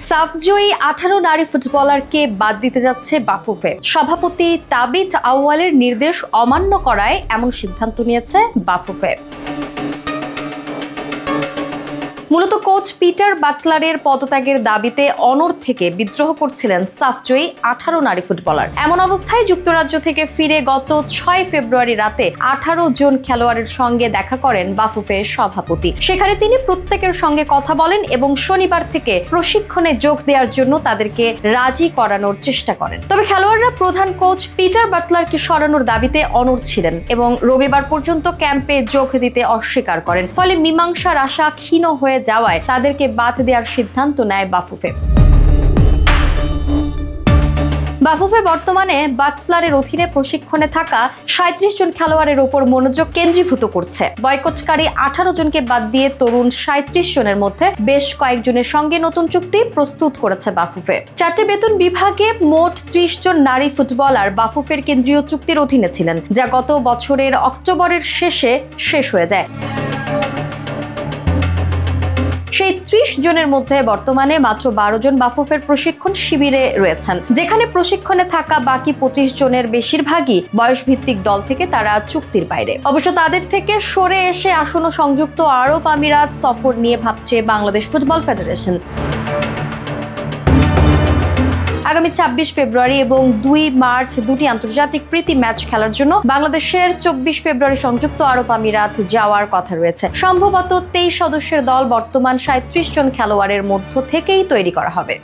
সাফজয়ী 18 নারী ফুটবলারকে বাদ দিতে যাচ্ছে বাফুফে। সভাপতি তাবিথ আউয়ালের নির্দেশ অমান্য করায় এমন সিদ্ধান্ত নিয়েছে বাফুফে। মূলত কোচ পিটার বাটলারের পদত্যাগের দাবিতে অনড় থেকে বিদ্রোহ করছিলেন সাফজয়ী 18 নারী ফুটবলার। এমন অবস্থায় যুক্তরাজ্য থেকে ফিরে গত 6 ফেব্রুয়ারি রাতে 18 জন খেলোয়াড়ের সঙ্গে দেখা করেন বাফুফের সভাপতি। সেখানে তিনি প্রত্যেকের সঙ্গে কথা বলেন এবং শনিবার থেকে প্রশিক্ষণে যোগ দেওয়ার জন্য তাদেরকে রাজি করানোর চেষ্টা করেন। তবে খেলোয়াড়রা প্রধান কোচ পিটার বাটলারকে সরানোর দাবিতে অনড় ছিলেন এবং রবিবার পর্যন্ত ক্যাম্পে যোগ দিতে অস্বীকার করেন। ফলে মীমাংসার আশা ক্ষীণ হয়ে যাওয়ায় তাদেরকে বাদ দেওয়ার সিদ্ধান্ত নেয় বাফুফে। বাফুফে বর্তমানে বাটলারের অধীনে প্রশিক্ষণে থাকা 37 জন খেলোয়াড়ের উপর মনোযোগ কেন্দ্রীভূত করছে। বয়কটকারী 18 জনকে বাদ দিয়ে তরুণ 37 জনের মধ্যে বেশ কয়েকজনের সঙ্গে নতুন চুক্তি প্রস্তুত করেছে বাফুফে। 4টি বেতন বিভাগে মোট 30 জন নারী ফুটবলার বাফুফের কেন্দ্রীয় চুক্তির অধীনে ছিলেন, যা গত বছরের অক্টোবরের শেষে শেষ হয়ে যায়। সেই 30 জনের মধ্যে বর্তমানে মাত্র 12 জন বাফুফের প্রশিক্ষণ শিবিরে রয়েছেন, যেখানে প্রশিক্ষণে থাকা বাকি 25 জনের বেশিরভাগই বয়সভিত্তিক দল থেকে তারা চুক্তির বাইরে। অবশ্য তাদের থেকে সরে এসে আসন্ন সংযুক্ত আরব আমিরাত সফর নিয়ে ভাবছে বাংলাদেশ ফুটবল ফেডারেশন। আগামী 26 ফেব্রুয়ারি এবং 2 মার্চ দুটি আন্তর্জাতিক প্রীতি ম্যাচ খেলার জন্য বাংলাদেশের 24 ফেব্রুয়ারি সংযুক্ত আরব আমিরাত যাওয়ার কথা রয়েছে। সম্ভবত 23 সদস্যের দল বর্তমান 37 জন খেলোয়াড়ের মধ্য থেকেই তৈরি করা হবে।